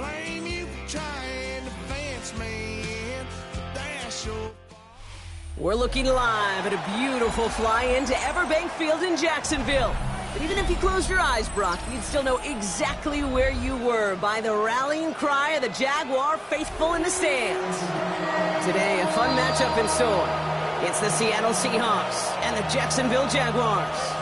blame you for trying to fence me in. Dash your... We're looking live at a beautiful fly-in to Everbank Field in Jacksonville. But even if you closed your eyes, Brock, you'd still know exactly where you were by the rallying cry of the Jaguar faithful in the stands. Today, a fun matchup in store. It's the Seattle Seahawks and the Jacksonville Jaguars.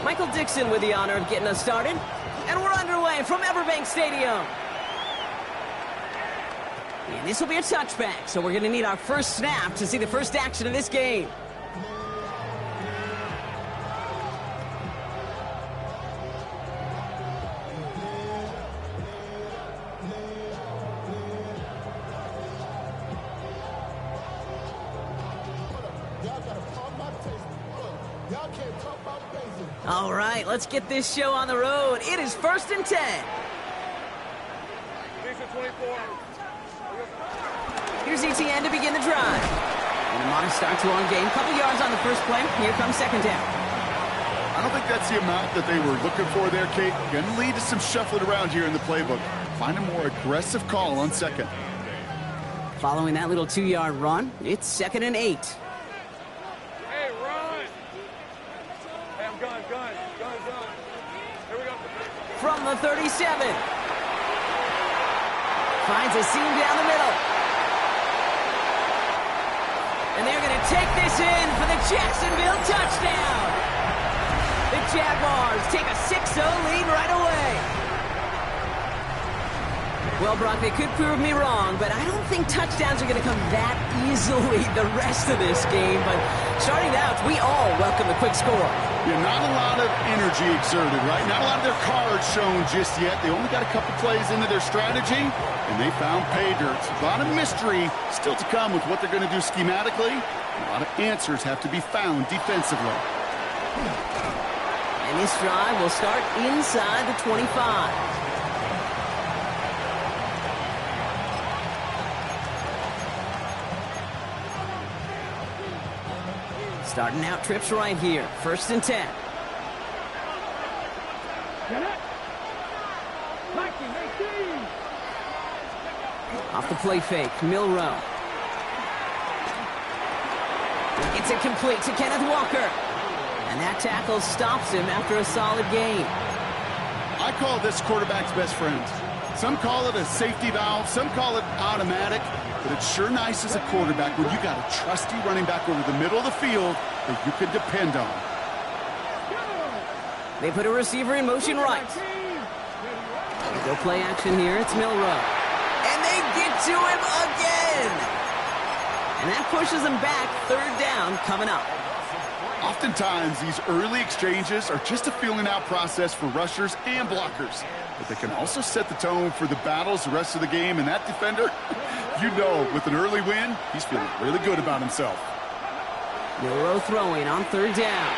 Michael Dixon with the honor of getting us started. And we're underway from Everbank Stadium. And this will be a touchback, so we're going to need our first snap to see the first action of this game. All right, let's get this show on the road. It is 1st and 10. Here's ETN to begin the drive. And a modest start to our game. Couple yards on the first play. Here comes second down. I don't think that's the amount that they were looking for there, Kate. Going to lead to some shuffling around here in the playbook. Find a more aggressive call on second. Following that little 2-yard run, it's 2nd and 8. Hey, run! Hey, I'm gun. Here we go. From the 37. Finds a seam down the middle. And they're going to take this in for the Jacksonville touchdown. The Jaguars take a 6-0 lead right away. Well, Brock, they could prove me wrong, but I don't think touchdowns are going to come that easily the rest of this game. But starting out, we all welcome the quick score. Yeah, not a lot of energy exerted, right? Not a lot of their cards shown just yet. They only got a couple plays into their strategy, and they found pay dirt. A lot of mystery still to come with what they're going to do schematically. A lot of answers have to be found defensively. And this drive will start inside the 25. Starting out trips right here. 1st and 10. Off the play fake, Milrow. It's incomplete to Kenneth Walker. And that tackle stops him after a solid gain. I call this quarterback's best friend. Some call it a safety valve, some call it automatic, but it's sure nice as a quarterback when you got a trusty running back over the middle of the field that you can depend on. They put a receiver in motion right. Go play action here, it's Milrow. And they get to him again! And that pushes them back. 3rd down coming up. Oftentimes, these early exchanges are just a feeling out process for rushers and blockers. But they can also set the tone for the battles the rest of the game. And that defender, you know, with an early win, he's feeling really good about himself. Milrow throwing on 3rd down.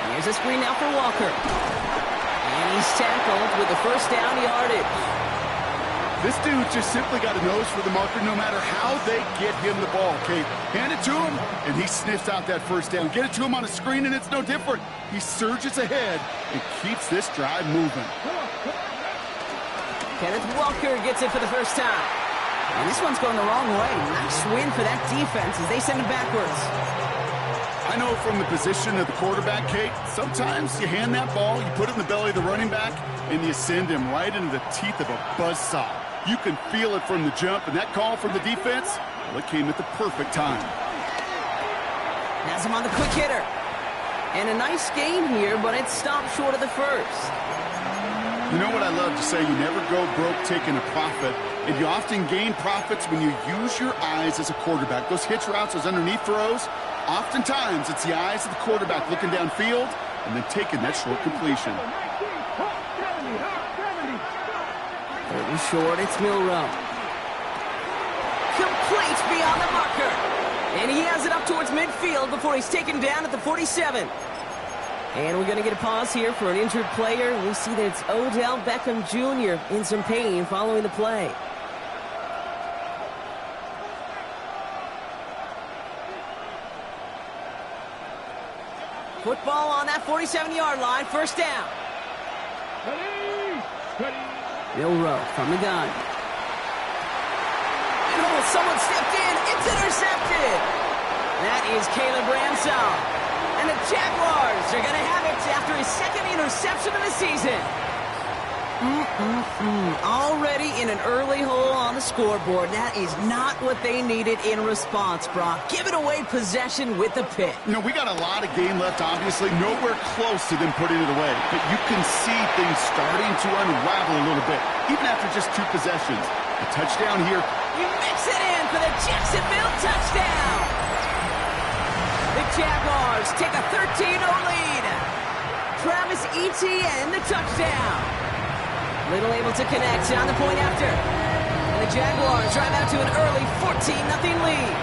And here's a screen now for Walker. And he's tackled with the 1st down yardage. This dude just simply got a nose for the marker no matter how they get him the ball, Kate. Hand it to him, and he sniffs out that 1st down. Get it to him on a screen, and it's no different. He surges ahead and keeps this drive moving. Kenneth Walker gets it for the 1st time. And this one's going the wrong way. Nice win for that defense as they send it backwards. I know from the position of the quarterback, Kate, sometimes you hand that ball, you put it in the belly of the running back, and you send him right into the teeth of a buzzsaw. You can feel it from the jump, and that call from the defense, well, it came at the perfect time. Has him on the quick hitter. And a nice gain here, but it stopped short of the 1st. You know what I love to say? You never go broke taking a profit, and you often gain profits when you use your eyes as a quarterback. Those hitch routes, those underneath throws, oftentimes it's the eyes of the quarterback looking downfield and then taking that short completion. 3rd and short, it's Milrow. Complete beyond the marker. And he has it up towards midfield before he's taken down at the 47. And we're going to get a pause here for an injured player. We see that it's Odell Beckham Jr. in some pain following the play. Football on that 47-yard line, first down. Milrow from the gun. And someone stepped in. It's intercepted. That is Caleb Ramsell. And the Jaguars are going to have it after his second interception of the season. Already in an early hole on the scoreboard. That is not what they needed in response, Brock. Giving away possession with the pick. You know, we got a lot of game left, obviously. Nowhere close to them putting it away. But you can see things starting to unravel a little bit, even after just 2 possessions. A touchdown here. You mix it in for the Jacksonville touchdown. The Jaguars take a 13-0 lead. Travis Etienne, the touchdown. Little able to connect on the point after. And the Jaguars drive out to an early 14-0 lead.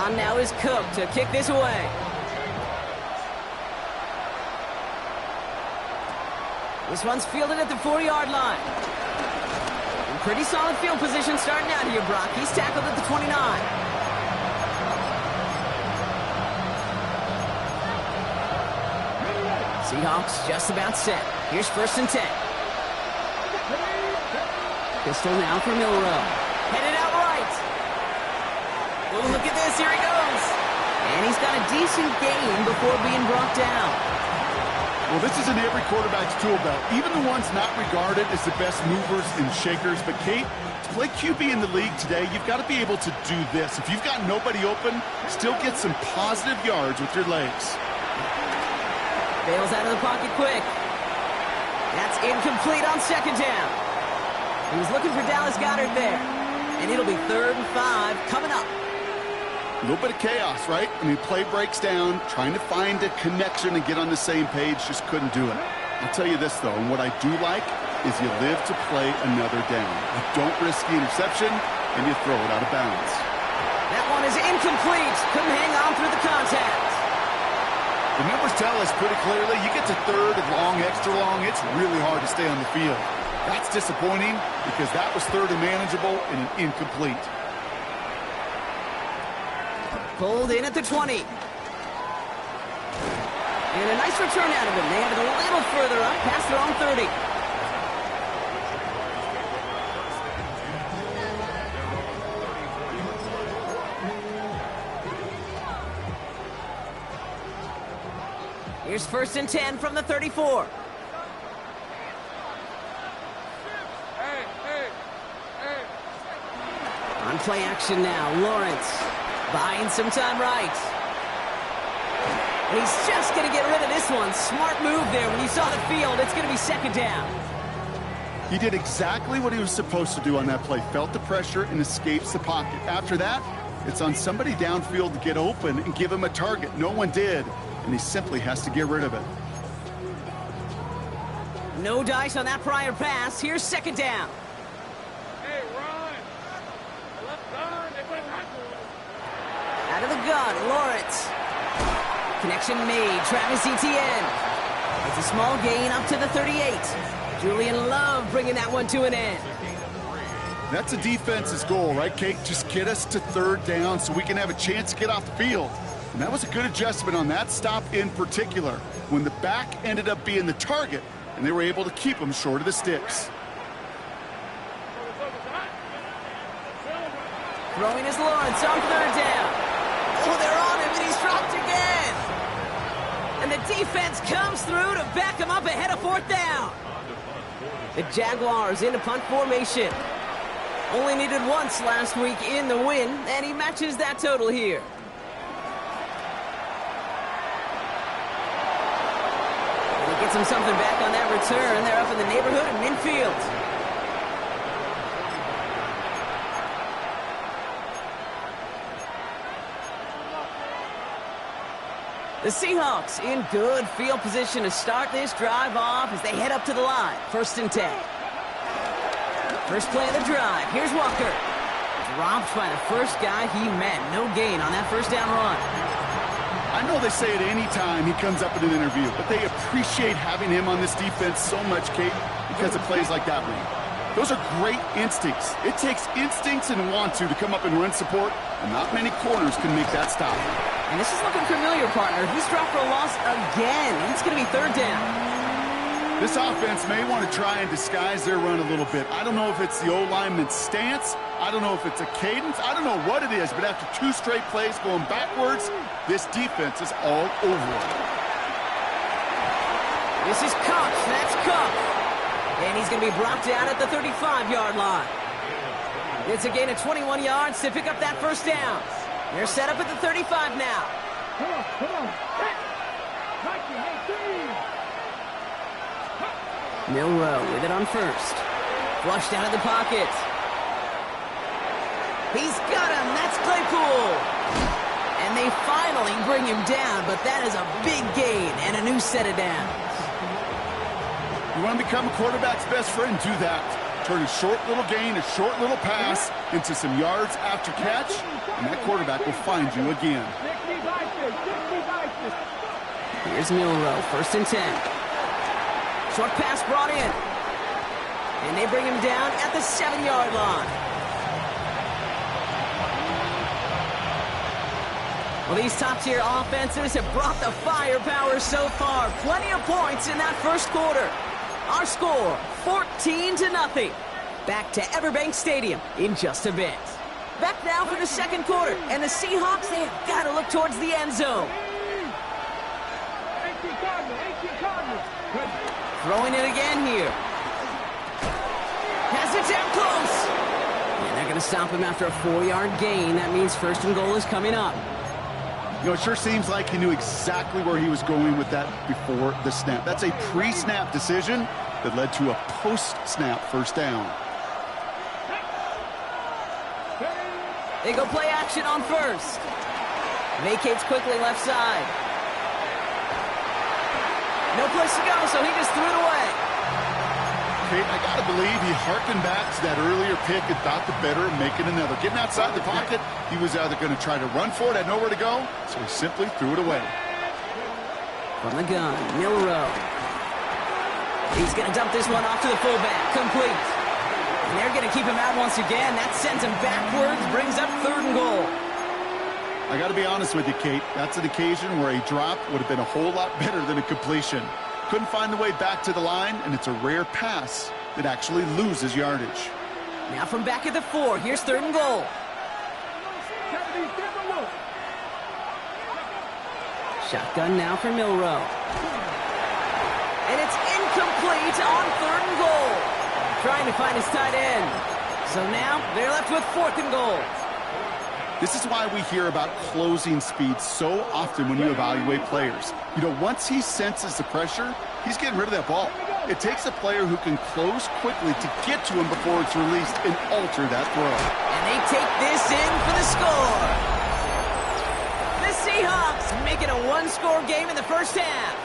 On now is Cook to kick this away. This one's fielded at the 4-yard line. In pretty solid field position starting out here, Brock. He's tackled at the 29. Seahawks just about set. Here's 1st and 10. Pistol now for Milrow. Headed out right. Oh, look at this. Here he goes. And he's got a decent gain before being brought down. Well, this is in every quarterback's tool belt. Even the ones not regarded as the best movers and shakers. But, Kate, to play QB in the league today, you've got to be able to do this. If you've got nobody open, still get some positive yards with your legs. Bails out of the pocket quick. That's incomplete on 2nd down. He was looking for Dallas Goedert there. And it'll be 3rd and 5 coming up. A little bit of chaos, right? I mean, play breaks down, trying to find a connection and get on the same page, just couldn't do it. I'll tell you this, though, and what I do like is you live to play another down. You don't risk the interception, and you throw it out of bounds. That one is incomplete. Couldn't hang on through the contact. The numbers tell us pretty clearly, you get to 3rd and long, extra long, it's really hard to stay on the field. That's disappointing because that was 3rd and manageable and an incomplete. Pulled in at the 20. And a nice return out of him. They have it a little further up past their own 30. Here's 1st and 10 from the 34. On play action now, Lawrence buying some time right. And he's just going to get rid of this one. Smart move there. When you saw the field, it's going to be 2nd down. He did exactly what he was supposed to do on that play. Felt the pressure and escapes the pocket. After that, it's on somebody downfield to get open and give him a target. No one did. And he simply has to get rid of it. No dice on that prior pass. Here's 2nd down. Hey, run! Left guard. Out of the gun, Lawrence. Connection made. Travis Etienne. It's a small gain up to the 38. Julian Love bringing that one to an end. That's a defense's goal, right, Kate? Just get us to 3rd down so we can have a chance to get off the field. And that was a good adjustment on that stop in particular, when the back ended up being the target, and they were able to keep him short of the sticks. Throwing is Lawrence on 3rd down. Oh, they're on him, and he's dropped again. And the defense comes through to back him up ahead of 4th down. The Jaguars into punt formation. Only needed once last week in the win, and he matches that total here. Gets him something back on that return. They're up in the neighborhood of midfield. The Seahawks in good field position to start this drive off as they head up to the line. 1st and 10. First play of the drive. Here's Walker. Dropped by the first guy he met. No gain on that 1st down run. I know they say it any time he comes up in an interview, but they appreciate having him on this defense so much, Kate, because of plays like that one. Those are great instincts. It takes instincts and want to come up and run support, and not many corners can make that stop. And this is looking familiar, partner. He's dropped for a loss again. It's going to be third down. This offense may want to try and disguise their run a little bit. I don't know if it's the O-lineman's stance. I don't know if it's a cadence. I don't know what it is, but after 2 straight plays going backwards, this defense is all over it. This is Cox. That's Cox. And he's going to be brought down at the 35-yard line. It's a gain of 21 yards to pick up that first down. They're set up at the 35 now. Come on. Milrow with it on first. Flushed out of the pocket. He's got him. That's Claypool. And they finally bring him down, but that is a big gain and a new set of downs. You want to become a quarterback's best friend, do that. Turn a short little gain, a short little pass into some yards after catch, and that quarterback will find you again. Here's Milrow, 1st and 10. Short pass brought in. And they bring him down at the 7-yard line. Well, these top-tier offenses have brought the firepower so far. Plenty of points in that first quarter. Our score, 14-0. Back to Everbank Stadium in just a bit. Back now for the second quarter, and the Seahawks, they have got to look towards the end zone. Throwing it again here. Has it down close. And they're going to stop him after a 4-yard gain. That means 1st and goal is coming up. You know, it sure seems like he knew exactly where he was going with that before the snap. That's a pre-snap decision that led to a post-snap first down. They go play action on first. Vacates quickly left side. No place to go, so he just threw it away. Kate, I got to believe he harkened back to that earlier pick and thought the better of making another. Getting outside the pocket, he was either going to try to run for it, had nowhere to go, so he simply threw it away. From the gun, Milrow. He's going to dump this one off to the fullback. Complete. And they're going to keep him out once again. That sends him backwards, brings up 3rd and goal. I got to be honest with you, Kate. That's an occasion where a drop would have been a whole lot better than a completion. Couldn't find the way back to the line, and it's a rare pass that actually loses yardage. Now from back at the 4, here's 3rd and goal. Shotgun now for Milrow. And it's incomplete on 3rd and goal. Trying to find his tight end. So now they're left with 4th and goal. This is why we hear about closing speed so often when you evaluate players. You know, once he senses the pressure, he's getting rid of that ball. It takes a player who can close quickly to get to him before it's released and alter that throw. And they take this in for the score. The Seahawks make it a 1-score game in the first half.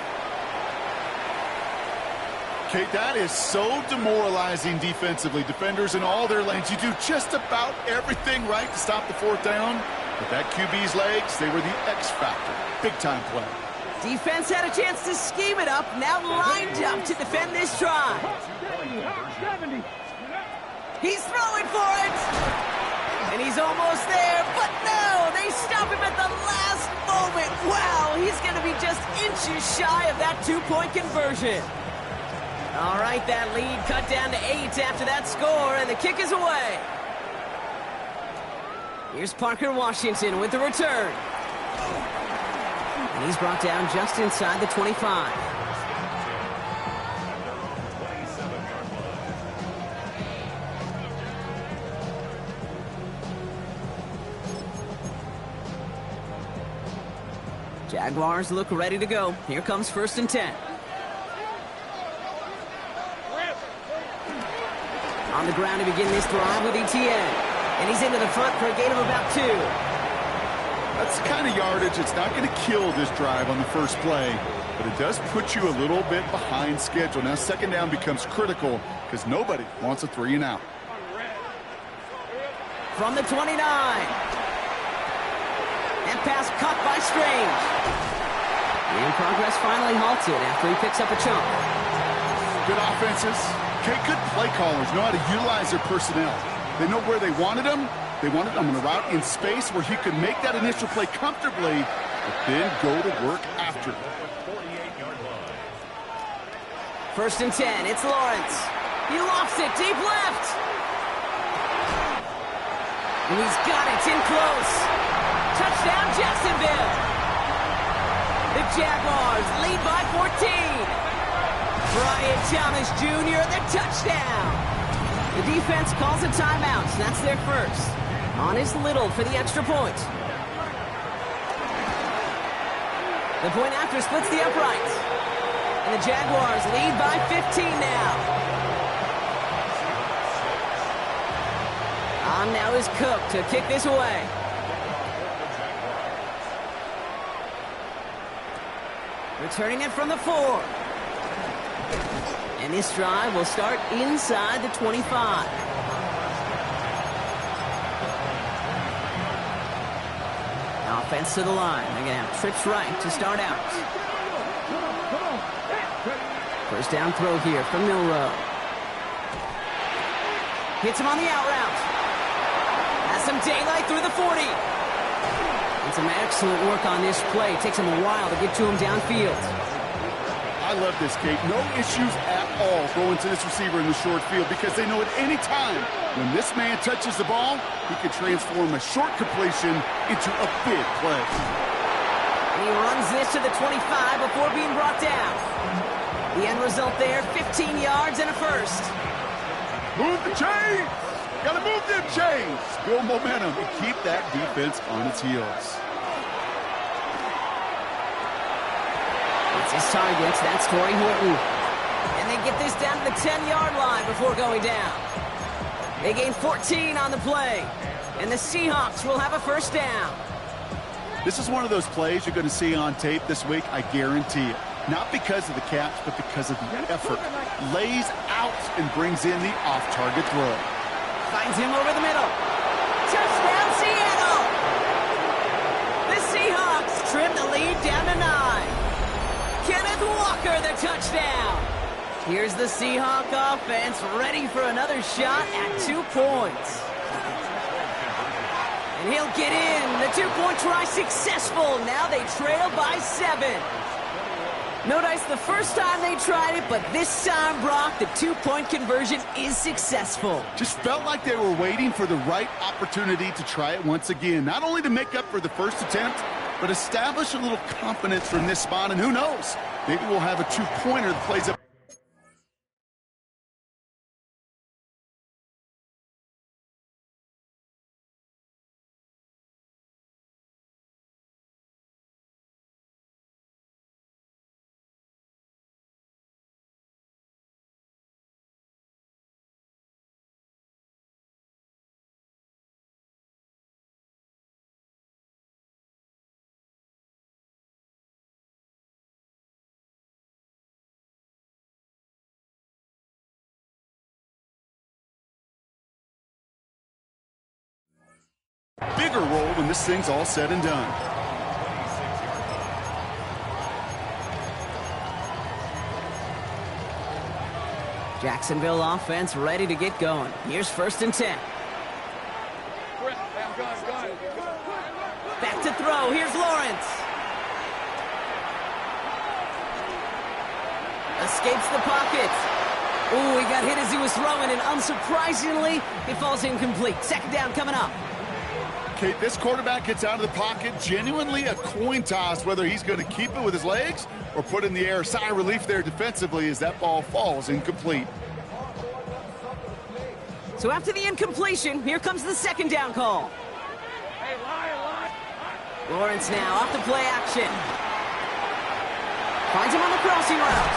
Kate, that is so demoralizing defensively. Defenders in all their lanes. You do just about everything right to stop the 4th down. But that QB's legs, they were the X factor. Big-time play. Defense had a chance to scheme it up. Now lined up to defend this drive. He's throwing for it. And he's almost there. But no, they stop him at the last moment. Wow, he's going to be just inches shy of that 2-point conversion. All right, that lead cut down to 8 after that score, and the kick is away. Here's Parker Washington with the return. And he's brought down just inside the 25. Jaguars look ready to go. Here comes 1st and 10. On the ground to begin this drive with ETN. And he's into the front for a gain of about 2. That's the kind of yardage that's not going to kill this drive on the first play, but it does put you a little bit behind schedule. Now 2nd down becomes critical because nobody wants a 3 and out. From the 29. That pass caught by Strange. And progress finally halted after he picks up a chunk. Good offenses. Okay, good play callers know how to utilize their personnel. They know where they wanted him. They wanted him on a route in space where he could make that initial play comfortably, but then go to work after. 1st and 10, it's Lawrence. He lofts it deep left. And he's got it in close. Touchdown, Jacksonville. The Jaguars lead by 14. Brian Thomas Jr., the touchdown. The defense calls a timeout, so that's their first. On is Little for the extra point. The point after splits the uprights. And the Jaguars lead by 15 now. On now is Cook to kick this away. Returning it from the 4. And this drive will start inside the 25. Offense to the line. They're going to have trips right to start out. First down throw here from Milrow. Hits him on the out route. Has some daylight through the 40. And some excellent work on this play. Takes him a while to get to him downfield. I love this, Kate. No issues at all going to this receiver in the short field because they know at any time when this man touches the ball, he can transform a short completion into a big play. And he runs this to the 25 before being brought down. The end result there, 15 yards and a first. Move the chains! Gotta move them chains! Build momentum and keep that defense on its heels. It's his target, that's Torrey Horton. And they get this down to the 10-yard line before going down. They gain 14 on the play. And the Seahawks will have a first down. This is one of those plays you're going to see on tape this week, I guarantee it. Not because of the catch, but because of the effort. Lays out and brings in the off-target throw. Finds him over the middle. Touchdown, Seattle! The Seahawks trim the lead down to 9. Kenneth Walker, the touchdown. Here's the Seahawk offense ready for another shot at 2 points. And he'll get in. The 2-point try successful. Now they trail by 7. No dice the first time they tried it, but this time, Brock, the 2-point conversion is successful. Just felt like they were waiting for the right opportunity to try it once again. Not only to make up for the first attempt, but establish a little confidence from this spot. And who knows, maybe we'll have a 2-pointer that plays up. Bigger role when this thing's all said and done. Jacksonville offense ready to get going. Here's 1st and 10. Back to throw. Here's Lawrence. Escapes the pocket. Ooh, he got hit as he was throwing, and unsurprisingly, it falls incomplete. 2nd down coming up. Okay, this quarterback gets out of the pocket, genuinely a coin toss, whether he's going to keep it with his legs or put it in the air. Sigh of relief there defensively as that ball falls incomplete. So after the incompletion, here comes the 2nd down call. Hey, line. Lawrence now off the play action. Finds him on the crossing route.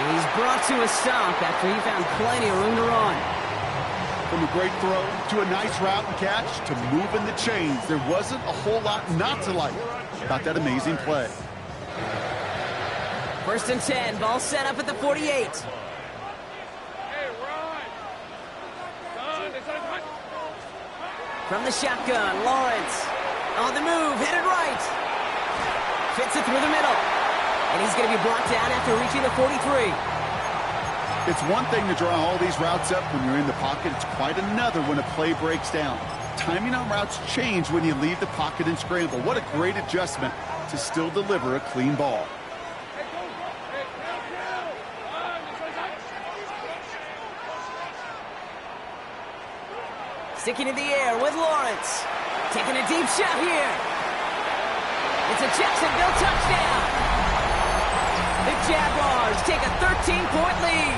And he's brought to a stop after he found plenty of room to run. From a great throw to a nice route and catch to moving the chains. There wasn't a whole lot not to like about that amazing play. 1st and 10, ball set up at the 48. Hey, run. From the shotgun, Lawrence. On the move, headed right. Fits it through the middle. And he's going to be brought down after reaching the 43. It's one thing to draw all these routes up when you're in the pocket. It's quite another when a play breaks down. Timing on routes change when you leave the pocket and scramble. What a great adjustment to still deliver a clean ball. Sticking in the air with Lawrence. Taking a deep shot here. It's a Jacksonville touchdown. The Jaguars take a 13-point lead.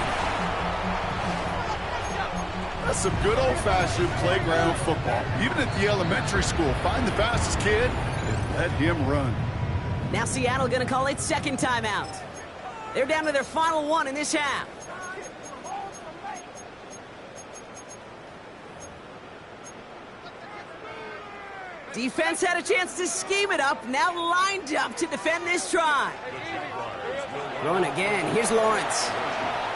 That's some good old-fashioned playground football. Even at the elementary school, find the fastest kid and let him run. Now Seattle going to call its second timeout. They're down to their final one in this half. Defense had a chance to scheme it up, now lined up to defend this drive. Throwing again, here's Lawrence.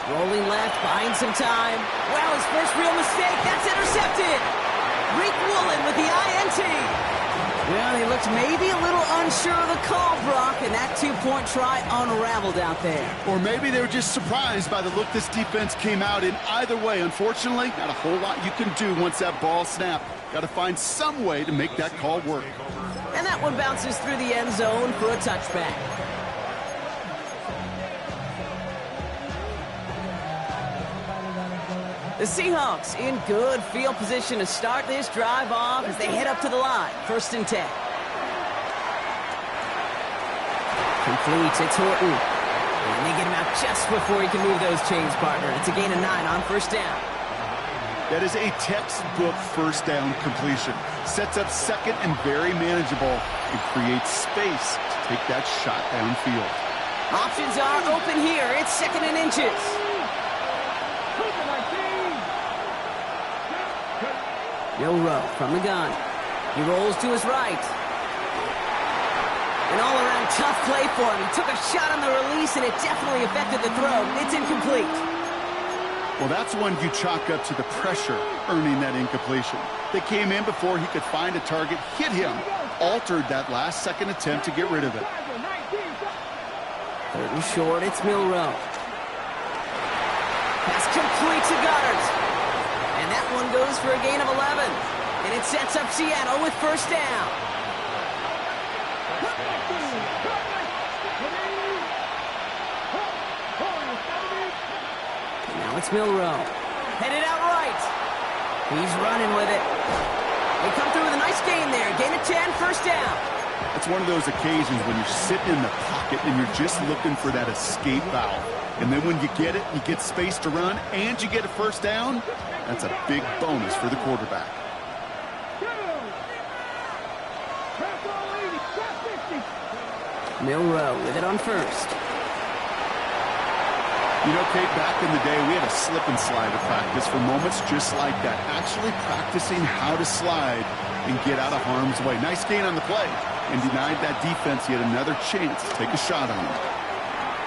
Rolling left, buying some time. Well, his first real mistake, that's intercepted. Reek Woolen with the INT. Well, he looked maybe a little unsure of the call, Brock, and that two-point try unraveled out there. Or maybe they were just surprised by the look this defense came out in. Either way, unfortunately, not a whole lot you can do once that ball snapped. Got to find some way to make that call work. And that one bounces through the end zone for a touchback. The Seahawks in good field position to start this drive off as they head up to the line. 1st and 10. Complete, it's Horton. And they get him out just before he can move those chains, partner. It's a gain of 9 on 1st down. That is a textbook 1st down completion. Sets up 2nd and very manageable and creates space to take that shot downfield. Options are open here. It's 2nd and inches. Milrow from the gun. He rolls to his right. An all-around tough play for him. He took a shot on the release, and it definitely affected the throw. It's incomplete. Well, that's one you chalk up to the pressure earning that incompletion. They came in before he could find a target, hit him, altered that last-second attempt to get rid of it. 3rd and short, it's Milrow. Pass complete to Goddard. And that one goes for a gain of 11. And it sets up Seattle with 1st down. And now it's Milrow. Headed out right. He's running with it. They come through with a nice gain there. Gain of 10, 1st down. It's one of those occasions when you're sitting in the pocket and you're just looking for that escape valve. And then when you get it, you get space to run, and you get a 1st down. That's a big bonus for the quarterback. Milrow with it on 1st. You know, Kate, back in the day, we had a slip and slide to practice for moments just like that. Actually practicing how to slide and get out of harm's way. Nice gain on the play, and denied that defense yet another chance to take a shot on him.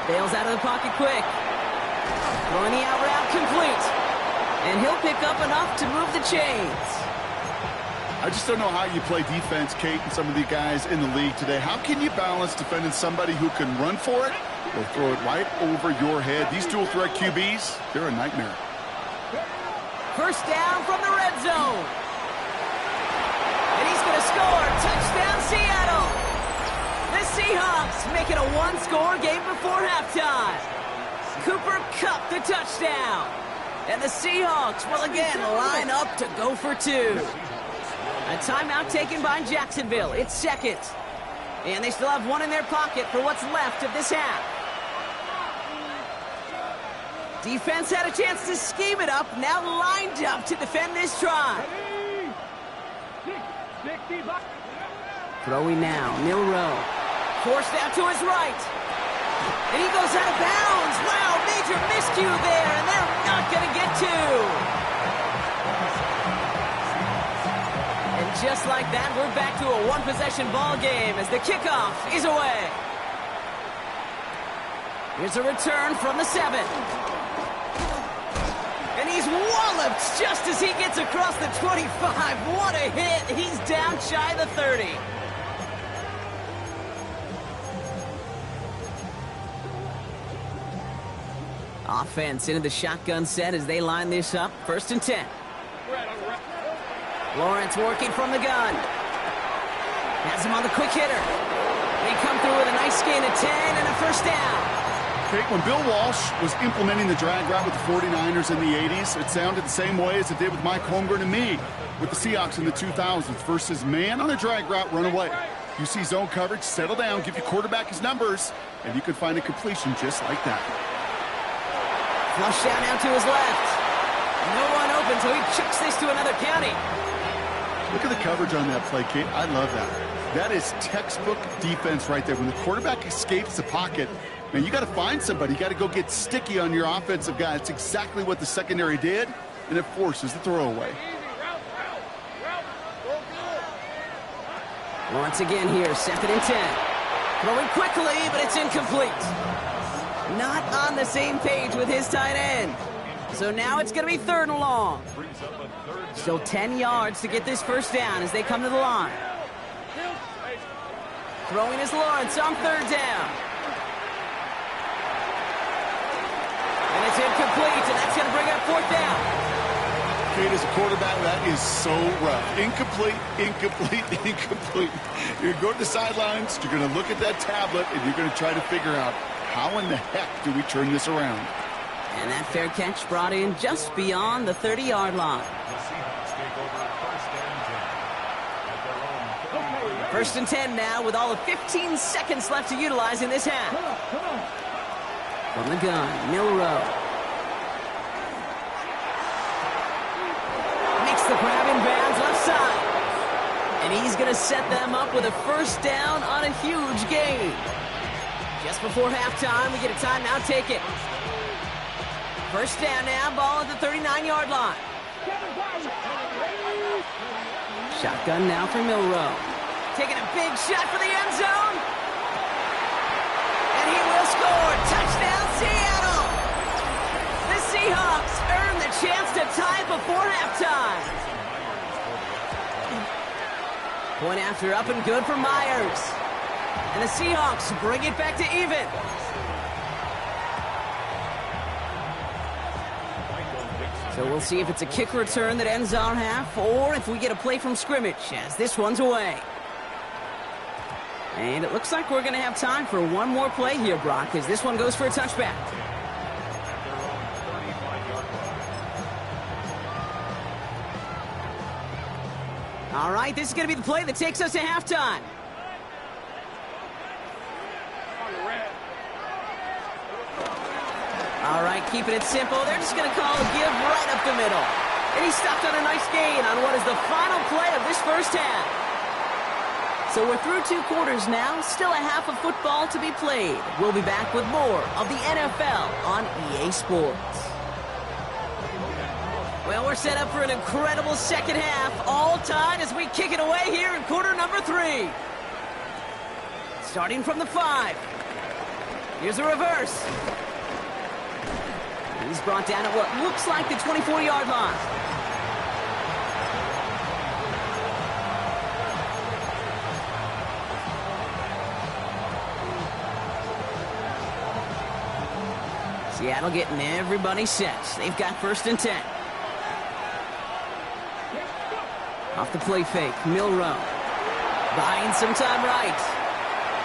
Bails out of the pocket quick. Throwing the out route complete. And he'll pick up enough to move the chains. I just don't know how you play defense, Kate, and some of the guys in the league today. How can you balance defending somebody who can run for it or throw it right over your head? These dual threat QBs, they're a nightmare. 1st down from the red zone. And he's going to score. Touchdown, Seattle. The Seahawks make it a one-score game before halftime. Cooper Kupp the touchdown. And the Seahawks will again line up to go for 2. A timeout taken by Jacksonville. It's 2nd. And they still have one in their pocket for what's left of this half. Defense had a chance to scheme it up, now lined up to defend this drive. Throwing now, Milrow. Forced out to his right. And he goes out of bounds. Wow, major miscue there, and they're not going to get 2. And just like that, we're back to a one-possession ball game as the kickoff is away. Here's a return from the 7. And he's walloped just as he gets across the 25. What a hit. He's down shy of the 30. Offense into the shotgun set as they line this up. 1st and 10. Lawrence working from the gun. Has him on the quick hitter. They come through with a nice gain of 10 and a 1st down. Okay, when Bill Walsh was implementing the drag route with the 49ers in the 80s, it sounded the same way as it did with Mike Holmgren and me with the Seahawks in the 2000s versus man on a drag route, run away. You see zone coverage, settle down, give your quarterback his numbers, and you can find a completion just like that. Flush down now to his left. No one open, so he chucks this to another county. Look at the coverage on that play, Kate. I love that. That is textbook defense right there. When the quarterback escapes the pocket, man, you got to find somebody. You got to go get sticky on your offensive guy. It's exactly what the secondary did, and it forces the throwaway. Once again here, 2nd and 10. Throwing quickly, but it's incomplete. Not on the same page with his tight end. So now it's going to be 3rd and long. Still 10 yards to get this 1st down as they come to the line. Throwing is Lawrence on 3rd down. And it's incomplete, and that's going to bring up 4th down. Kate, as a quarterback, that is so rough. Incomplete, incomplete, incomplete. You're going to the sidelines, you're going to look at that tablet, and you're going to try to figure out how in the heck do we turn this around. And that fair catch brought in just beyond the 30-yard line. 1st and 10 now with all of 15 seconds left to utilize in this half. From the gun, Milrow. Makes the grab in bounds left side. And he's going to set them up with a 1st down on a huge gain. Just before halftime, we get a timeout taken. 1st down now, ball at the 39-yard line. Shotgun now for Milrow. Taking a big shot for the end zone. And he will score. Touchdown, Seattle. The Seahawks earn the chance to tie before halftime. Point after up and good for Myers. And the Seahawks bring it back to even. So we'll see if it's a kick return that ends our half or if we get a play from scrimmage as this one's away. And it looks like we're going to have time for one more play here, Brock, as this one goes for a touchback. All right, this is going to be the play that takes us to halftime. All right, keeping it simple. They're just going to call a give right up the middle. And he stopped on a nice gain on what is the final play of this 1st half. So we're through 2 quarters now, still a half of football to be played. We'll be back with more of the NFL on EA Sports. Well, we're set up for an incredible 2nd half, all tied as we kick it away here in quarter number 3. Starting from the 5. Here's a reverse. He's brought down at what looks like the 24-yard line. Seattle getting everybody set. They've got 1st and 10. Off the play fake, Milrow. Buying some time right.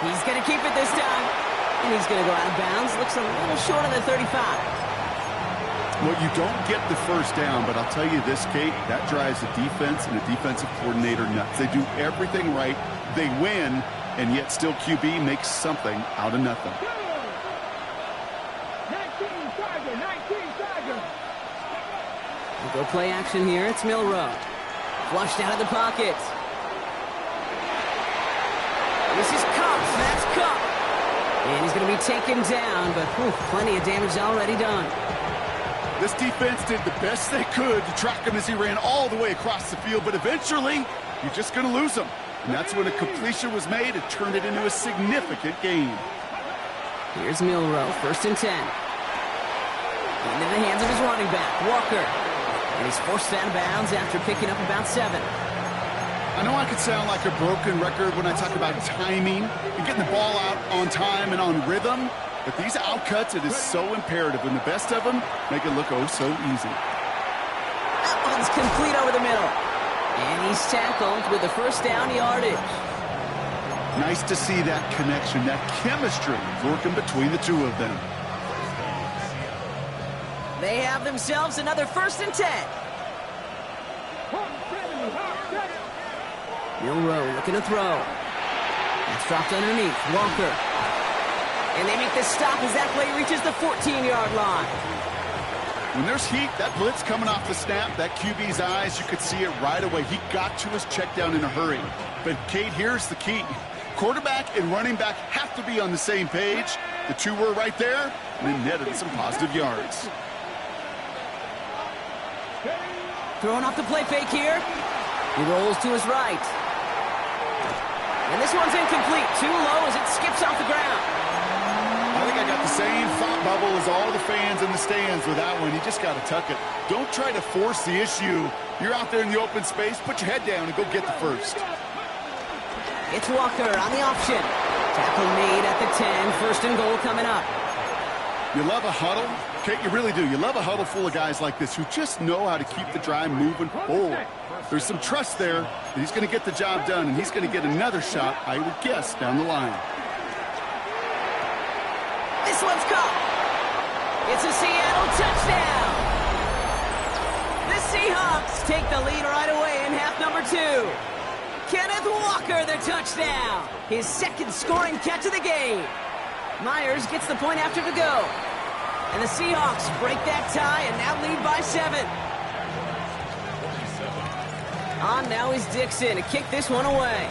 He's going to keep it this time. And he's going to go out of bounds. Looks a little short of the 35. Well, you don't get the 1st down, but I'll tell you this, Kate, that drives the defense and the defensive coordinator nuts. They do everything right. They win, and yet still QB makes something out of nothing. 19 Tiger. We'll go play action here. It's Milrow. Flushed out of the pocket. This is Cup. That's Cup. And he's going to be taken down, but plenty of damage already done. This defense did the best they could to track him as he ran all the way across the field, but eventually, you're just going to lose him. And that's when a completion was made. It turned it into a significant gain. Here's Milrow, 1st and 10. Into the hands of his running back, Walker. And he's forced out of bounds after picking up about 7. I know I could sound like a broken record when I talk about timing and getting the ball out on time and on rhythm, But these outcuts, it is so imperative. And the best of them make it look oh so easy. That one's complete over the middle. And he's tackled with the first down yardage. Nice to see that connection, that chemistry working between the two of them. They have themselves another 1st and 10. Milrow looking to throw. That's dropped underneath. Walker. And they make the stop as that play reaches the 14-yard line. When there's heat, that blitz coming off the snap, that QB's eyes, you could see it right away. He got to his check down in a hurry. But, Kate, here's the key. Quarterback and running back have to be on the same page. The two were right there, and it netted some positive yards. Throwing off the play fake here. He rolls to his right. And this one's incomplete. Too low as it skips off the ground. I think I got the same thought bubble as all the fans in the stands with that one. You just got to tuck it. Don't try to force the issue. You're out there in the open space. Put your head down and go get the first. It's Walker on the option. Tackle made at the 10. 1st and goal coming up. You love a huddle? Kate, you really do. You love a huddle full of guys like this who just know how to keep the drive moving forward. There's some trust there that he's going to get the job done, and he's going to get another shot, I would guess, down the line. This one's caught. It's a Seattle touchdown. The Seahawks take the lead right away in half number 2. Kenneth Walker, the touchdown. His 2nd scoring catch of the game. Myers gets the point after to go. And the Seahawks break that tie and now lead by 7. On now is Dixon to kick this one away.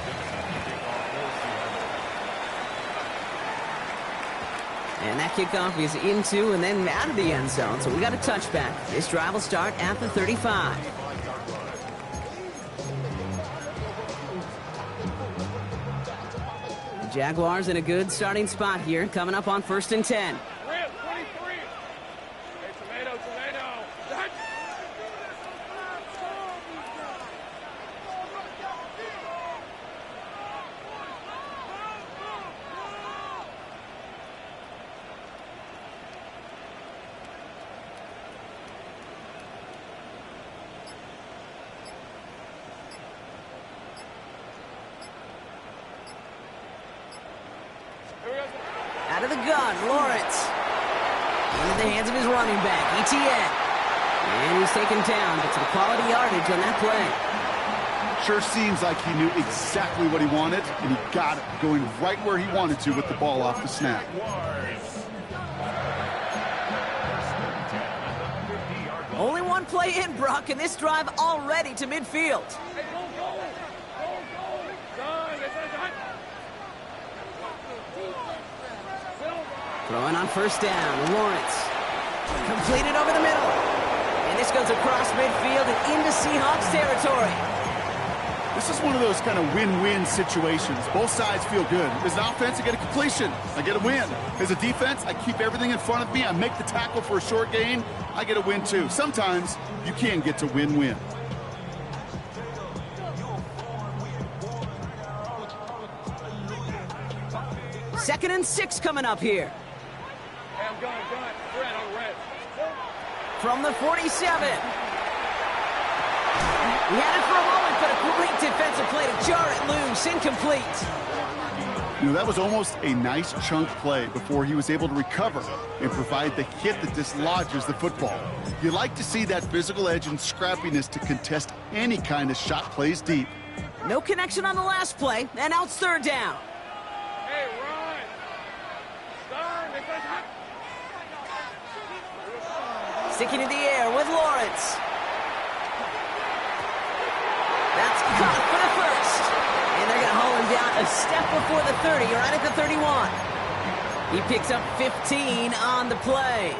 And that kickoff is into and then out of the end zone. So we got a touchback. This drive will start at the 35. The Jaguars in a good starting spot here, coming up on 1st and 10. Out of the gun, Lawrence. Into the hands of his running back, ETN. And he's taken down, but some quality yardage on that play. Sure seems like he knew exactly what he wanted, and he got it, going right where he wanted to with the ball off the snap. Only one play in, Brock, and this drive already to midfield. Throwing on 1st down, Lawrence. Completed over the middle. And this goes across midfield and into Seahawks territory. This is one of those kind of win-win situations. Both sides feel good. As an offense, I get a completion. I get a win. As a defense, I keep everything in front of me. I make the tackle for a short gain. I get a win, too. Sometimes you can get to win-win. Second and 6 coming up here. From the 47. He had it for a moment, but a great defensive play to jar it loose. Incomplete. You know, that was almost a nice chunk play before he was able to recover and provide the hit that dislodges the football. You like to see that physical edge and scrappiness to contest any kind of shot plays deep. No connection on the last play, and now it's 3rd down. Hey, Ron! Sticking in the air with Lawrence. That's caught for the first. And they're going to haul him down a step before the 30, right at the 31. He picks up 15 on the play.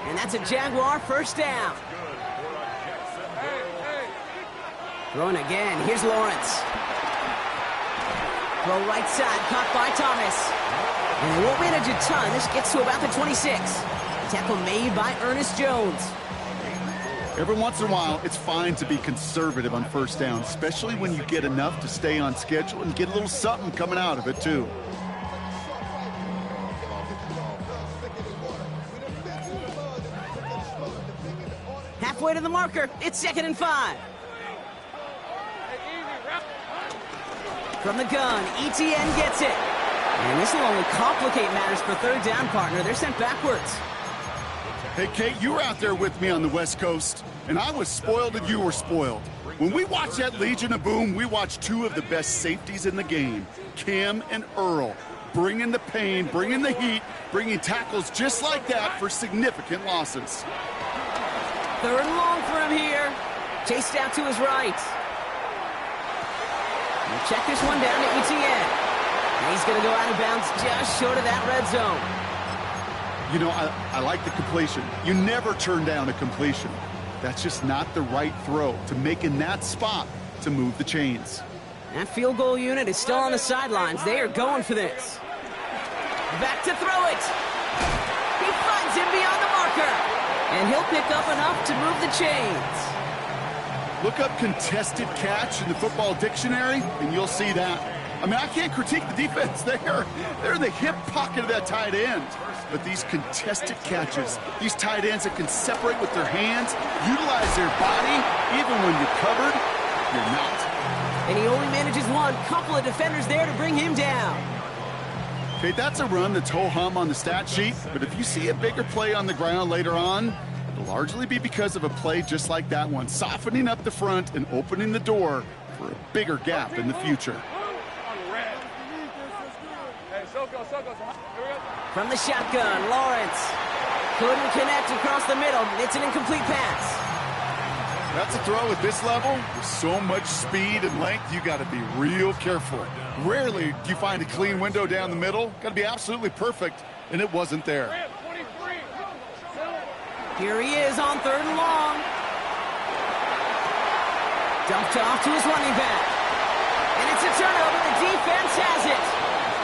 And that's a Jaguar 1st down. Throwing again. Here's Lawrence. Throw right side, caught by Thomas. And they won't manage a ton. This gets to about the 26. Tackle made by Ernest Jones. Every once in a while, it's fine to be conservative on 1st down, especially when you get enough to stay on schedule and get a little something coming out of it, too. Halfway to the marker. It's 2nd and 5. From the gun, ETN gets it. And this will only complicate matters for 3rd down, partner. They're sent backwards. Hey, Kate, you were out there with me on the West Coast, and I was spoiled and you were spoiled. When we watched that Legion of Boom, we watched 2 of the best safeties in the game, Cam and Earl, bringing the pain, bringing the heat, bringing tackles just like that for significant losses. 3rd and long for him here. Chased out to his right. We'll check this one down to ETN. And he's going to go out of bounds just short of that red zone. You know, I like the completion. You never turn down a completion. That's just not the right throw to make in that spot to move the chains. That field goal unit is still on the sidelines. They are going for this. Back to throw it. He finds him beyond the marker. And he'll pick up enough to move the chains. Look up contested catch in the football dictionary, and you'll see that. I mean, I can't critique the defense there. They're in the hip pocket of that tight end. But these contested catches, these tight ends that can separate with their hands, utilize their body, even when you're covered, you're not. And he only manages one. Couple of defenders there to bring him down. Okay, that's a run that's ho-hum on the stat sheet, but if you see a bigger play on the ground later on, it'll largely be because of a play just like that one, softening up the front and opening the door for a bigger gap in the future. From the shotgun, Lawrence couldn't connect across the middle. It's an incomplete pass. That's a throw at this level. With so much speed and length, you got to be real careful. Rarely do you find a clean window down the middle. Got to be absolutely perfect, and it wasn't there. Here he is on 3rd and long. Dumped off to his running back. And it's a turnover. The defense has it.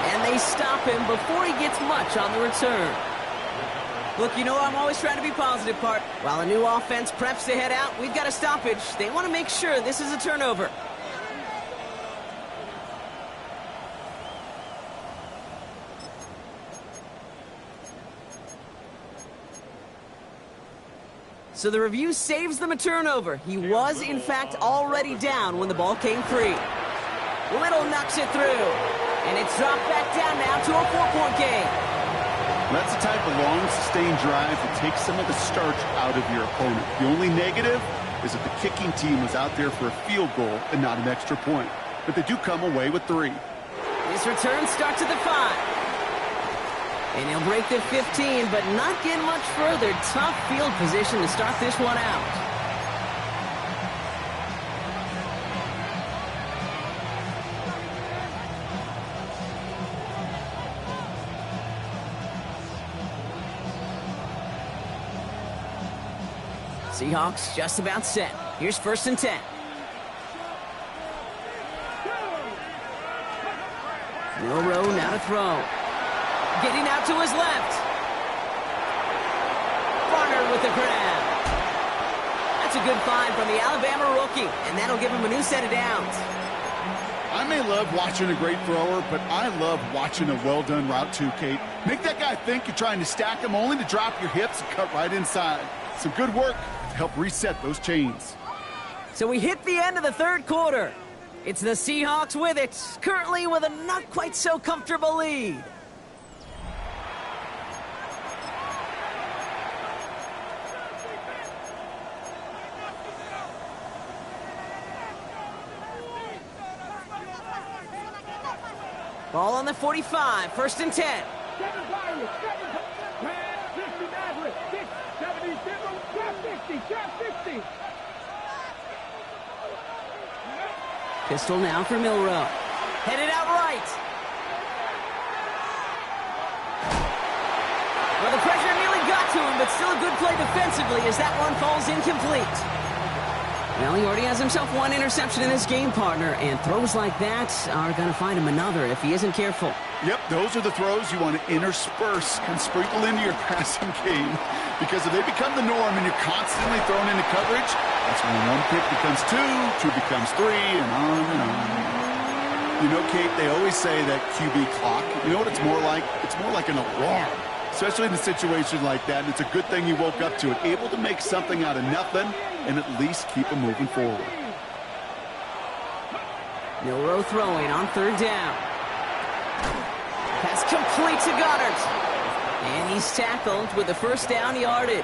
And they stop him before he gets much on the return. Look, you know I'm always trying to be positive, part. While a new offense preps to head out, we've got a stoppage. They want to make sure this is a turnover. So the review saves them a turnover. He was, in fact, already down when the ball came free. Little knocks it through. And it's dropped back down now to a 4-point game. That's the type of long, sustained drive that takes some of the starch out of your opponent. The only negative is that the kicking team was out there for a field goal and not an extra point. But they do come away with 3. This return starts at the 5. And he'll break the 15, but not get much further. Tough field position to start this one out. Seahawks just about set. Here's 1st and 10. Milrow now to throw. Getting out to his left. Barnard with the grab. That's a good find from the Alabama rookie, and that'll give him a new set of downs. I may love watching a great thrower, but I love watching a well-done route too, Kate. Make that guy think you're trying to stack him only to drop your hips and cut right inside. Some good work to help reset those chains. So we hit the end of the 3rd quarter. It's the Seahawks with it, currently with a not quite so comfortable lead. Ball on the 45, 1st and 10. Pistol now for Milrow. Headed out right. Well, the pressure nearly got to him, but still a good play defensively as that one falls incomplete. Well, he already has himself 1 interception in this game, partner, and throws like that are going to find him another if he isn't careful. Yep, those are the throws you want to intersperse and sprinkle into your passing game, because if they become the norm and you're constantly thrown into coverage, that's when 1 pick becomes 2, 2 becomes 3, and on and on. You know, Kate, they always say that QB clock, you know what it's more like? It's more like an alarm. especially in a situation like that. And it's a good thing he woke up to it, able to make something out of nothing and at least keep him moving forward. Milroe throwing on third down. Pass complete to Goddard. And he's tackled with the first down yardage.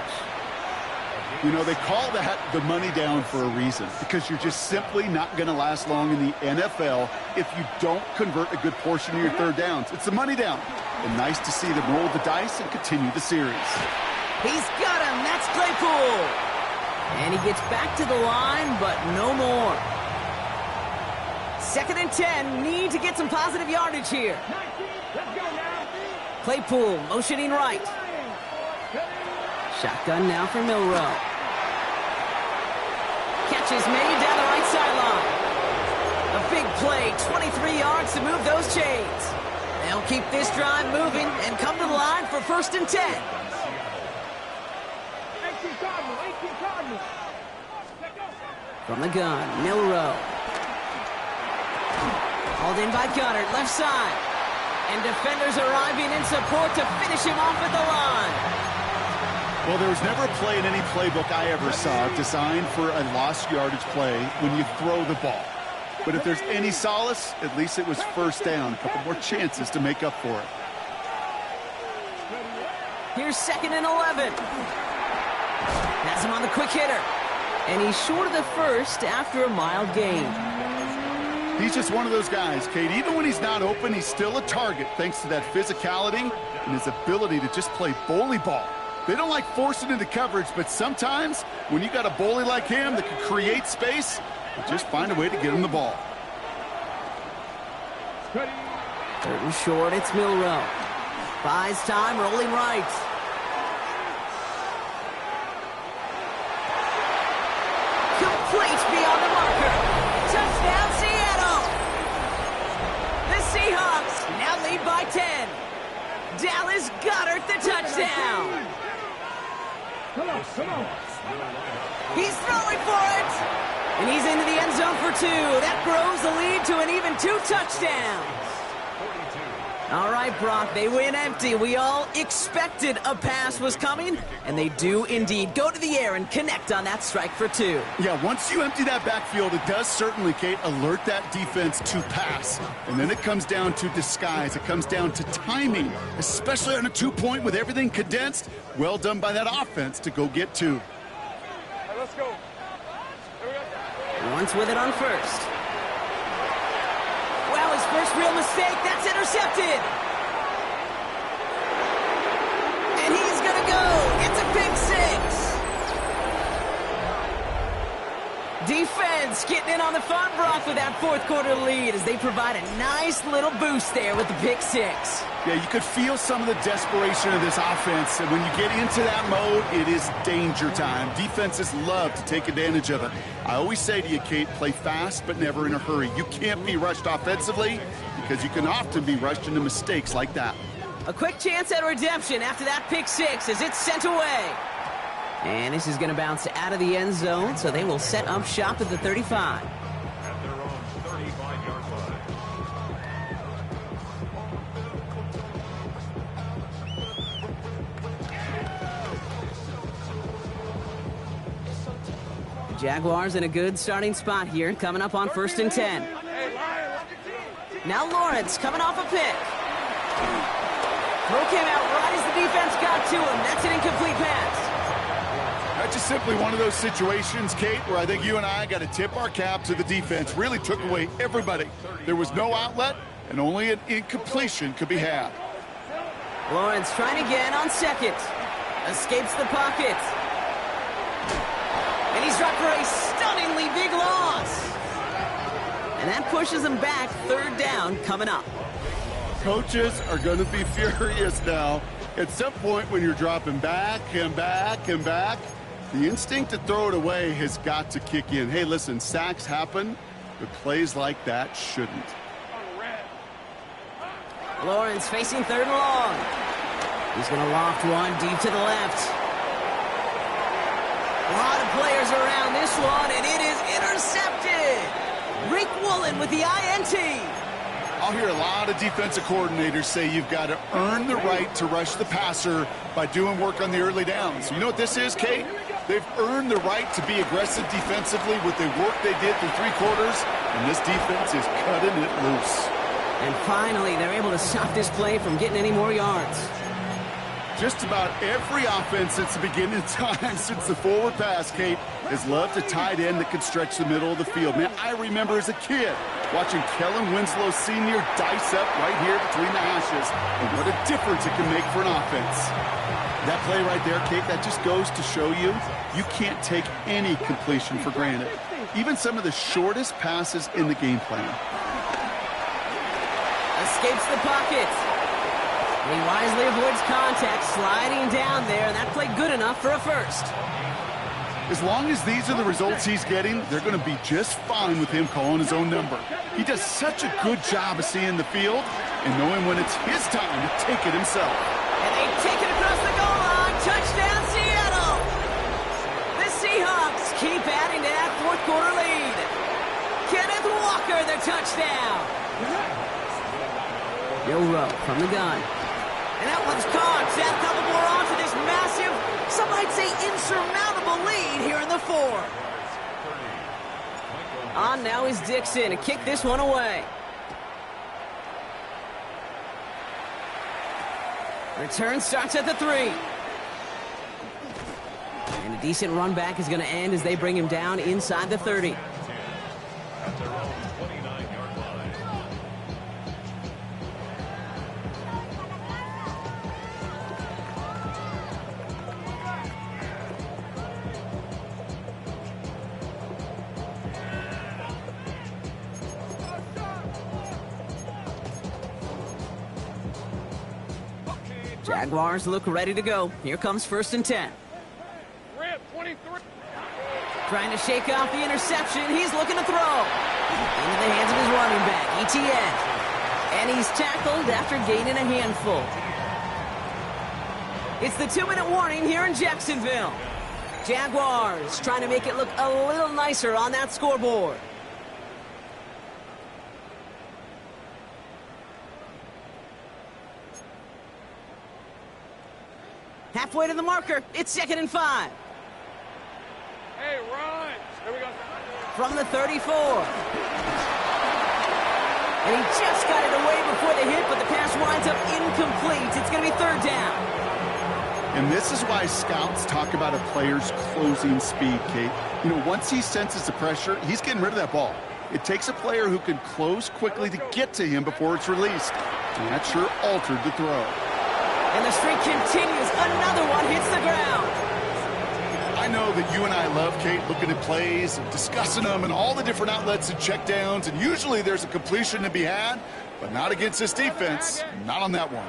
You know, they call that the money down for a reason, because you're just simply not going to last long in the NFL if you don't convert a good portion of your third downs. It's the money down. And nice to see them roll the dice and continue the series. He's got him. That's Claypool. And he gets back to the line, but no more. 2nd and 10. Need to get some positive yardage here. Claypool motioning right. Shotgun now for Milroe. Catch is made down the right sideline. A big play, 23 yards to move those chains. They'll keep this drive moving and come to the line for 1st and 10. 18 Cardinals. From the gun, Milroe. Hauled in by Goddard, left side. And defenders arriving in support to finish him off at the line. Well, there was never a play in any playbook I ever saw designed for a lost yardage play when you throw the ball. But if there's any solace, at least it was first down. A couple more chances to make up for it. Here's 2nd and 11. Has him on the quick hitter. And he's short of the first after a mild gain. He's just one of those guys, Kate. Even when he's not open, he's still a target thanks to that physicality and his ability to just play bully ball. They don't like forcing into coverage, but sometimes when you got a bully like him that can create space, you just find a way to get him the ball. 3rd and short, it's Milroe. Buys time, rolling right. Complete beyond the marker. Touchdown, Seattle. The Seahawks now lead by 10. Dallas Goddard the touchdown. Come on. He's throwing for it. And he's into the end zone for 2. That grows the lead to an even 2 touchdowns. All right, Brock, they win empty. We all expected a pass was coming, and they do indeed go to the air and connect on that strike for 2. Yeah, once you empty that backfield, it does certainly, Kate, alert that defense to pass. And then it comes down to disguise. It comes down to timing, especially on a 2-point with everything condensed. Well done by that offense to go get 2. Right, let's go. Once with it on first. Wow, his first real mistake. That's intercepted. And he's going to go. It's a pick 6. Defense getting in on the fun, Brock, with that 4th quarter lead as they provide a nice little boost there with the pick 6. Yeah, you could feel some of the desperation of this offense. And when you get into that mode, it is danger time. Defenses love to take advantage of it. I always say to you, Kate, play fast but never in a hurry. You can't be rushed offensively because you can often be rushed into mistakes like that. A quick chance at redemption after that pick 6 as it's sent away. And this is going to bounce out of the end zone, so they will set up shop at the 35. At their own 35-yard line. Jaguars in a good starting spot here, coming up on 1st and 10. Now Lawrence coming off a pick. Throw came out right as the defense got to him. That's an incomplete pass. That's just simply one of those situations, Kate, where I think you and I got to tip our cap to the defense. Really took away everybody. There was no outlet, and only an incompletion could be had. Lawrence trying again on 2nd. Escapes the pocket. And he's dropped for a stunningly big loss. And that pushes him back. 3rd down coming up. Coaches are going to be furious now. At some point when you're dropping back and back and back, the instinct to throw it away has got to kick in. Hey, listen, sacks happen, but plays like that shouldn't. Lawrence facing 3rd and long. He's going to loft one deep to the left. A lot of players around this one, and it is intercepted. Rick Woolen with the INT. I'll hear a lot of defensive coordinators say you've got to earn the right to rush the passer by doing work on the early downs. You know what this is, Kate? They've earned the right to be aggressive defensively with the work they did through 3 quarters, and this defense is cutting it loose. And finally, they're able to stop this play from getting any more yards. Just about every offense since the beginning of time, since the forward pass, Kate, has loved a tight end that can stretch the middle of the field. Man, I remember as a kid watching Kellen Winslow Sr. dice up right here between the hashes, and what a difference it can make for an offense. That play right there, Kate, that just goes to show you, you can't take any completion for granted. Even some of the shortest passes in the game plan. Escapes the pocket. He wisely avoids contact, sliding down there, and that played good enough for a first. As long as these are the results he's getting, they're going to be just fine with him calling his own number. He does such a good job of seeing the field and knowing when it's his time to take it himself. And they take it across the goal line. Touchdown, Seattle! The Seahawks keep adding to that fourth quarter lead. Kenneth Walker, the touchdown. Joe Rowe from the gun. And that one's caught. Seth couple more on to this massive, some might say insurmountable lead here in the 4. On now is Dixon to kick this one away. Return starts at the 3. And a decent run back is going to end as they bring him down inside the 30. At their own 29-yard line. Jaguars look ready to go. Here comes 1st and 10. Rip, 23. Trying to shake off the interception. He's looking to throw. Into the hands of his running back, ETN. And he's tackled after gaining a handful. It's the 2-minute warning here in Jacksonville. Jaguars trying to make it look a little nicer on that scoreboard. Halfway to the marker. It's 2nd and 5. Hey, run. Here we go. From the 34. And he just got it away before the hit, but the pass winds up incomplete. It's going to be 3rd down. And this is why scouts talk about a player's closing speed, Kate. You know, once he senses the pressure, he's getting rid of that ball. It takes a player who can close quickly to get to him before it's released. And that sure altered the throw. And the streak continues. Another one hits the ground. I know that you and I love, Kate, looking at plays and discussing them and all the different outlets and checkdowns, and usually there's a completion to be had, but not against this defense. Not on that one.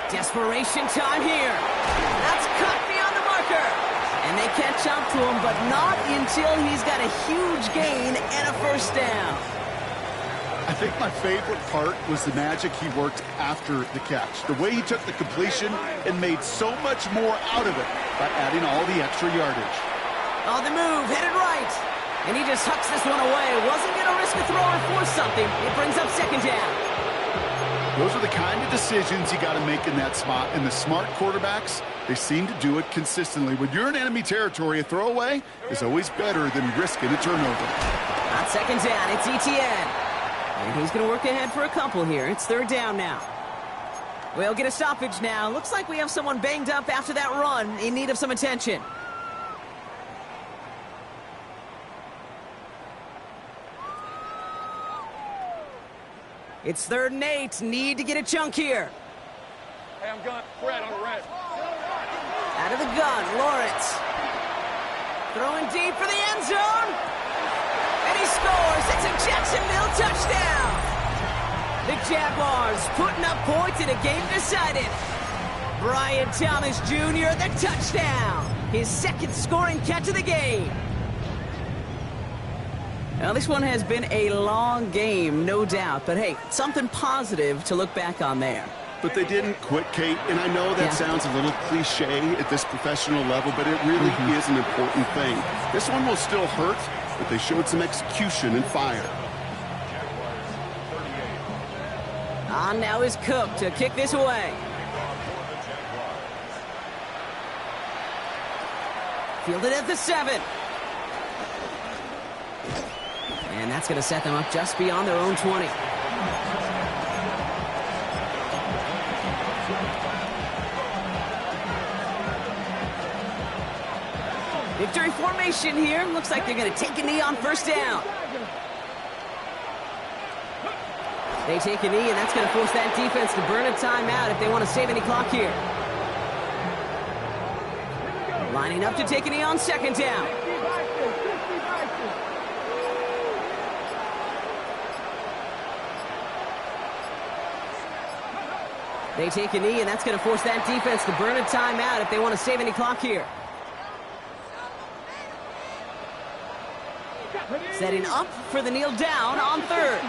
Desperation time here. That's cut beyond the marker. And they catch up to him, but not until he's got a huge gain and a 1st down. I think my favorite part was the magic he worked after the catch. The way he took the completion and made so much more out of it by adding all the extra yardage. On the move, headed right. And he just hucks this one away. Wasn't going to risk a throw or force something. It brings up 2nd down. Those are the kind of decisions you got to make in that spot. And the smart quarterbacks, they seem to do it consistently. When you're in enemy territory, a throwaway is always better than risking a turnover. On 2nd down, it's ETN. And he's going to work ahead for a couple here. It's 3rd down now. We'll get a stoppage now. Looks like we have someone banged up after that run in need of some attention. It's 3rd and 8. Need to get a chunk here. Hey, I'm gun. Red on the red. Out of the gun, Lawrence. Throwing deep for the end zone. And he scores. It's a Jacksonville touchdown. The Jaguars putting up points in a game decided. Brian Thomas Jr., the touchdown. His 2nd scoring catch of the game. Now, this one has been a long game, no doubt. But, hey, something positive to look back on there. But they didn't quit, Kate, and I know that sounds a little cliche at this professional level, but it really is an important thing. This one will still hurt, but they showed some execution and fire. On now is Cook to kick this away. Fielded at the 7. And that's going to set them up just beyond their own 20. Victory formation here. Looks like they're going to take a knee on first down. They take a knee, and that's going to force that defense to burn a timeout if they want to save any clock here. Lining up to take a knee on second down. They take a knee, and that's going to force that defense to burn a timeout if they want to save any clock here. Setting up for the kneel down on third.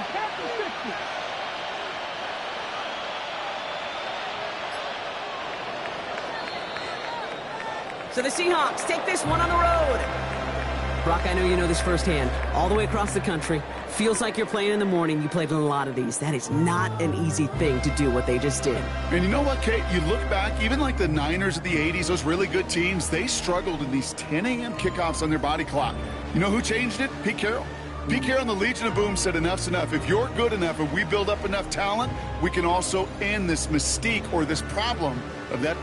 So the Seahawks take this one on the road. Brock, I know you know this firsthand. All the way across the country. Feels like you're playing in the morning. You played in a lot of these. That is not an easy thing to do what they just did. And you know what, Kate? You look back, even like the Niners of the 80s, those really good teams, they struggled in these 10 a.m. kickoffs on their body clock. You know who changed it? Pete Carroll. Pete Carroll and the Legion of Boom said enough's enough. If you're good enough and we build up enough talent, we can also end this mystique or this problem of that